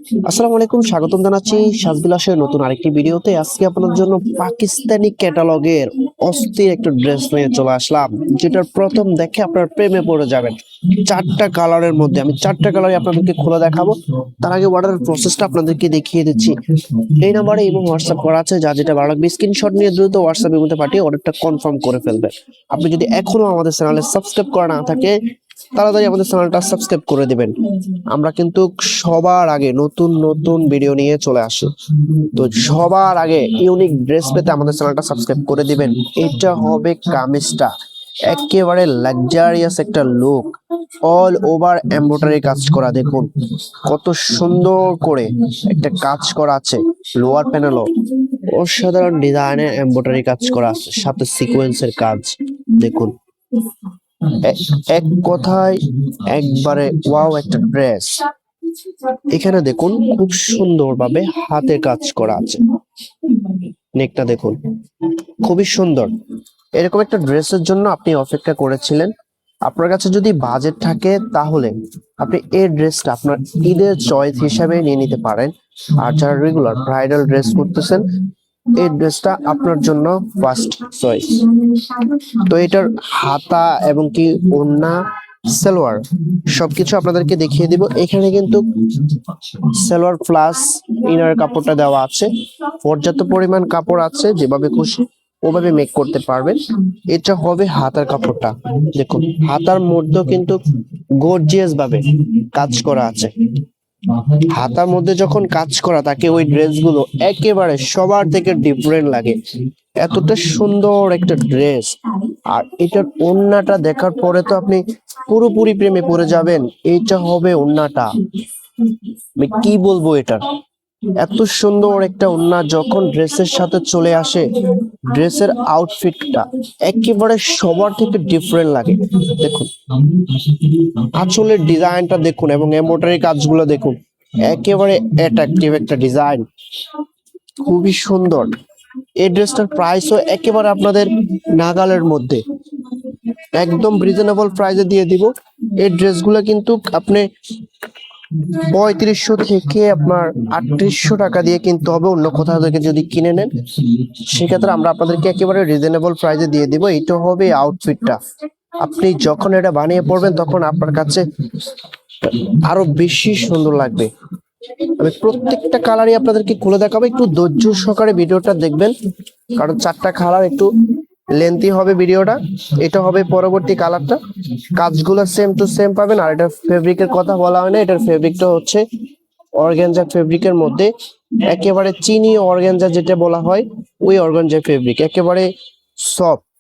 আসসালামু আলাইকুম, স্বাগতম জানাচ্ছি সাজবিলাসের নতুন আরেকটি ভিডিওতে। আজকে আপনাদের জন্য পাকিস্তানি ক্যাটালগের অস্থির একটা ড্রেস নিয়ে চলে আসলাম, যেটার প্রথম দেখে আপনার প্রেমে পড়ে যাবেন। চারটা কালারের মধ্যে আমি চারটা কালারই আপনাদেরকে খুলে দেখাবো। তার আগে অর্ডারের প্রসেসটা আপনাদেরকে দেখিয়ে দিচ্ছি। এই নাম্বারে এবং হোয়াটসঅ্যাপ করা আছে, যা যেটা ভালো লাগবে স্ক্রিনশট নিয়ে দ্রুত হোয়াটসঅ্যাপের মধ্যে পাঠিয়ে অর্ডারটা কনফার্ম করে ফেলবেন। আপনি যদি এখনো আমাদের চ্যানেলে সাবস্ক্রাইব করা না থাকে, তাড়াতাড়ি আমাদের চ্যানেলটা সাবস্ক্রাইব করে দিবেন। আমরা কিন্তু সবার আগে নতুন নতুন ভিডিও নিয়ে চলে আসি, তো সবার আগে ইউনিক ড্রেস পেতে আমাদের চ্যানেলটা সাবস্ক্রাইব করে দিবেন। এটা হবে কামিজটা, একেবারে লাক্সারিয়াস একটা লুক, অল ওভার এমব্রয়ডারি কাজ করা। দেখুন কত সুন্দর করে একটা কাজ করা আছে। লোয়ার প্যানেলও অসাধারণ ডিজাইনের এমব্রয়ডারি কাজ করা আছে, সাথে সিকোয়েন্সের কাজ। দেখুন এক কথায় একবারে ওয়াও একটা ড্রেস। এখানে দেখুন খুব সুন্দরভাবে হাতে কাজ করা আছে। নেকটা দেখুন খুবই সুন্দর। এরকম একটা ড্রেসের জন্য আপনি অপেক্ষা করেছিলেন। আপনার কাছে যদি বাজেট থাকে তাহলে আপনি এই ড্রেসটা আপনার ঈদের চয়েস হিসাবে নিয়ে নিতে পারেন। আর যারা রেগুলার ব্রাইডাল ড্রেস করতেছেন, এই ড্রেসটা আপনার জন্য ফার্স্ট চয়েস। তো এটার হাতা এবং কি ওড়না, সালোয়ার সবকিছু আপনাদেরকে দেখিয়ে দিব। এখানে কিন্তু সালোয়ার প্লাস ইনার কাপড়টা দেওয়া আছে, পর্যাপ্ত পরিমাণ কাপড় আছে, যেভাবে খুশি ওভাবে মেক করতে পারবেন। এটা হবে হাতার কাপড়টা। দেখুন হাতার মধ্যেও কিন্তু গর্জিয়াস ভাবে কাজ করা আছে। হাতার মধ্যে যখন কাজ করা থাকে, ওই ড্রেসগুলো একেবারে সবার থেকে ডিফারেন্ট লাগে। এতটা সুন্দর একটা ড্রেস। আর এটার ওড়নাটা দেখার পরে তো আপনি পুরোপুরি প্রেমে পড়ে যাবেন। এইটা হবে ওড়নাটা, আমি কি বলবো, এটার এত সুন্দর একটা ওড়না যখন ড্রেসের সাথে চলে আসে, ড্রেসের আউটফিটটা একেবারে সবার থেকে ডিফারেন্ট লাগে। দেখুন আঁচলের ডিজাইনটা দেখুন এবং এমব্রয়ডারি কাজগুলো দেখুন, একেবারে অ্যাট্রাকটিভ একটা ডিজাইন, খুবই সুন্দর। এই ড্রেসটার প্রাইসও একেবারে আপনাদের নাগালের মধ্যে, একদম রিজনেবল প্রাইসে দিয়ে দিব। এই ড্রেসগুলো কিন্তু আপনি 3500 থেকে আপনার 3800 টাকা দিয়ে কিনতে হবে অন্য কোথাও থেকে যদি কিনে নেন। সেক্ষেত্রে আমরা আপনাদেরকে একেবারে রিজনেবল প্রাইসে দিয়ে দিব। এটা হবে আউটফিটটা। আপনি যখন এটা বানিয়ে পড়বেন তখন আপনার কাছে আরো বেশি সুন্দর লাগবে। আমি প্রত্যেকটা কালারই আপনাদেরকে খুলে দেখাবো, একটু ধৈর্য সহকারে ভিডিওটা দেখবেন, কারণ চারটা কালার একটু লেন্থি হবে ভিডিওটা। এটা হবে পরবর্তী কালারটা, কাজগুলো সেম টু সেম পাবেন। আর এটা ফেব্রিকের কথা বলা হয় না, এটার ফেব্রিকটা হচ্ছে অর্গানজা ফেব্রিকের মধ্যে, একেবারে চিনি অর্গানজা যেটা বলা হয়, ওই অর্গানজা ফেব্রিক, একেবারে সফট,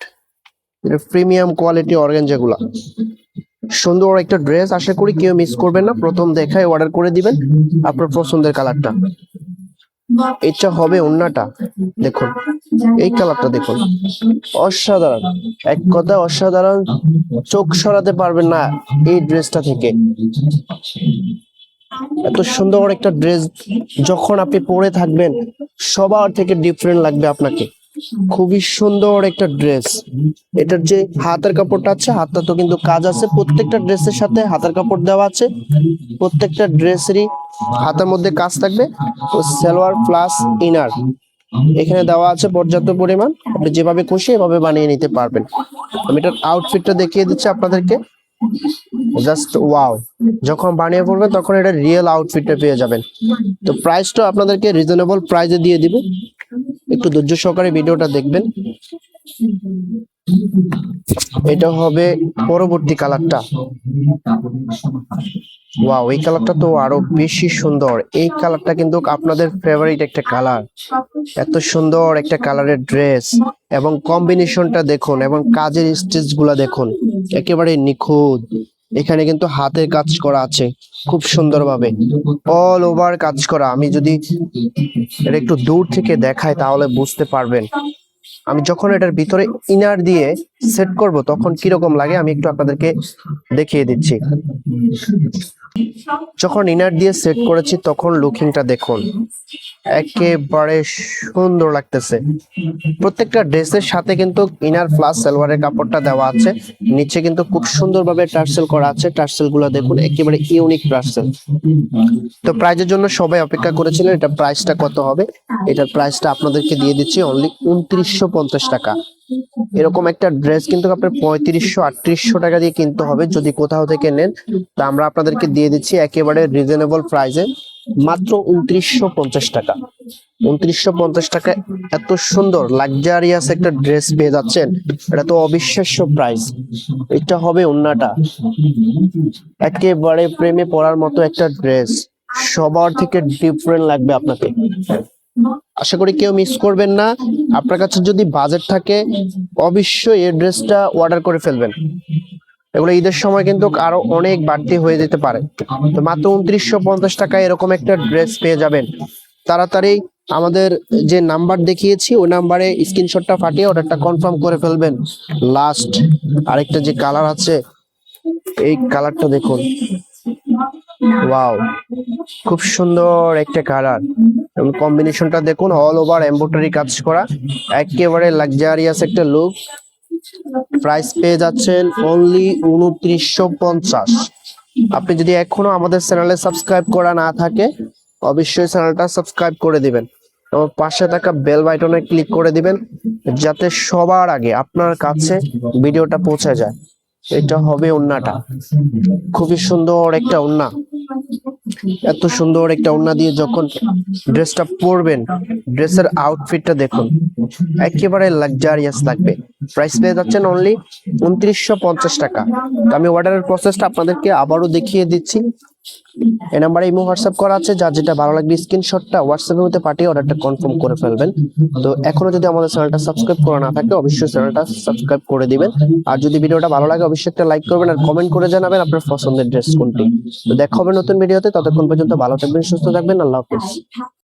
এটা প্রিমিয়াম কোয়ালিটি অর্গানজা গুলা। সুন্দর একটা ড্রেস, আশা করি কেউ মিস করবেন না। প্রথম দেখায় অর্ডার করে দিবেন আপনার পছন্দের কালারটা। এটা হবে ওড়নাটা, দেখুন এই কালারটা দেখুন, অসাধারণ, এক কথা অসাধারণ, চোখ সরাতে পারবেন না এই ড্রেসটা থেকে। এত সুন্দর একটা ড্রেস যখন আপনি পরে থাকবেন, সবার থেকে ডিফারেন্ট লাগবে আপনাকে। খুবই সুন্দর একটা ড্রেস। এটার যে হাতের কাপড়টা আছে, হাতটা তো কিন্তু কাজ আছে, প্রত্যেকটা ড্রেসের সাথে হাতের কাপড় দেওয়া আছে। প্রত্যেকটা ড্রেসেরই হাতের মধ্যে কাজ থাকবে। ও সালোয়ার প্লাস ইনার এখানে দেওয়া আছে পর্যাপ্ত পরিমাণ, আপনি যেভাবে খুশি এভাবে বানিয়ে নিতে পারবেন। আমি এটার আউটফিটটা দেখিয়ে দিচ্ছি আপনাদেরকে, জাস্ট ওয়াও। যখন বানিয়ে পড়বেন তখন এটা রিয়েল আউটফিটটা পেয়ে যাবেন। তো প্রাইসটা আপনাদেরকে রিজনেবল প্রাইসে দিয়ে দিব, একটু ধৈর্য সহকারে ভিডিওটা দেখবেন। এটা হবে পরবর্তী কালারটা। ওয়াও, এই কালারটা তো আরো বেশি সুন্দর। এই কালারটা কিন্তু আপনাদের ফেভারিট একটা কালার। এত সুন্দর একটা কালারের ড্রেস এবং কম্বিনেশনটা দেখুন এবং কাজের স্টিচ গুলা দেখুন, একেবারে নিখুঁত। এখানে কিন্তু হাতের কাজ করা আছে খুব সুন্দরভাবে, অল ওভার কাজ করা। আমি যদি এটা একটু দূর থেকে দেখাই তাহলে বুঝতে পারবেন। আমি যখন এটার ভিতরে ইনার দিয়ে সেট করব তখন কিরকম লাগে আমি একটু আপনাদেরকে দেখিয়ে দিচ্ছি। যখন ইনার দিয়ে সেট করেছি তখন লুকিংটা দেখুন, একেবারে সুন্দর লাগতেছে। প্রত্যেকটা ড্রেসের সাথে কিন্তু ইনার প্লাস সালোয়ারের কাপড়টা দেওয়া আছে। নিচে কিন্তু খুব সুন্দরভাবে টার্সেল করা আছে। টার্সেল গুলো দেখুন, একেবারে ইউনিক টার্সেল। তো প্রাইজের জন্য সবাই অপেক্ষা করেছিলেন, এটা প্রাইসটা কত হবে? এটার প্রাইসটা আপনাদেরকে দিয়ে দিচ্ছি অনলি 2950 টাকা। এরকম একটা ড্রেস কিন্তু আপনার 3500-3800 টাকা দিয়ে কিনতে হবে যদি কোথাও থেকে নেন। তা আমরা আপনাদেরকে দিয়ে দিচ্ছি একেবারে রিজনেবল প্রাইসে, মাত্র 2950 টাকা। 2950 টাকায় এত সুন্দর লাক্সারিয়াস একটা ড্রেস পেয়ে যাচ্ছেন, এটা তো অবিশ্বাস্য প্রাইস। এটা হবে ওন্নাটা, একেবারে প্রেমে পড়ার মতো একটা ড্রেস, সবার থেকে ডিফারেন্ট লাগবে আপনাকে। আশা করি কেউ মিস করবেন না। আপনার কাছে যদি বাজেট থাকে অবশ্যই এই ড্রেসটা অর্ডার করে ফেলবেন। এগুলো ঈদের সময় কিন্তু আরো অনেক বাড়তি হয়ে যেতে পারে। তো মাত্র 2950 টাকায় এরকম একটা ড্রেস পেয়ে যাবেন। তাড়াতাড়ি আমাদের যে নাম্বার দেখিয়েছি ওই নাম্বারে স্ক্রিনশটটা পাঠিয়ে অর্ডারটা কনফার্ম করে ফেলবেন। লাস্ট আরেকটা যে কালার আছে, এই কালারটা দেখুন, ওয়াও, খুব সুন্দর একটা কালার এবং কম্বিনেশনটা দেখুন, অল ওভার এমব্রয়ডারি কাজ করা, একেবারে লাক্সারিয়াস একটা লুক। প্রাইস পেয়ে যাচ্ছেন অনলি 2950। আপনি যদি এখনো আমাদের চ্যানেলে সাবস্ক্রাইব করা না থাকে অবশ্যই চ্যানেলটা সাবস্ক্রাইব করে দিবেন এবং পাশে থাকা বেল বাটনে ক্লিক করে দিবেন যাতে সবার আগে আপনার কাছে ভিডিওটা পৌঁছে যায়। এটা হবে ওন্নাটা, খুবই সুন্দর একটা ওন্না। এত সুন্দর একটা ওন্না দিয়ে যখন ড্রেসটা পরবেন, ড্রেসের আউটফিটটা দেখুন, একেবারে লাক্সারিয়াস লাগবে। প্রাইস পেয়ে যাচ্ছেন অনলি 2950 টাকা। তো আমি অর্ডারের প্রসেসটা আপনাদেরকে আবারও দেখিয়ে দিচ্ছি। এই নাম্বারে ইমো হোয়াটসঅ্যাপ করা আছে, যার যেটা ভালো লাগবে স্ক্রিনশটটা হোয়াটসঅ্যাপের মধ্যে পাঠিয়ে অর্ডারটা কনফার্ম করে ফেলবেন। তো এখনো যদি আমাদের চ্যানেলটা সাবস্ক্রাইব করা না থাকে অবশ্যই চ্যানেলটা সাবস্ক্রাইব করে দিবেন। আর যদি ভিডিওটা ভালো লাগে অবশ্যই একটা লাইক করবেন আর কমেন্ট করে জানাবেন আপনার পছন্দের ড্রেস কোনটি। তো দেখা হবে নতুন ভিডিওতে, ততক্ষণ পর্যন্ত ভালো থাকবেন, সুস্থ থাকবেন, আল্লাহ হাফেজ।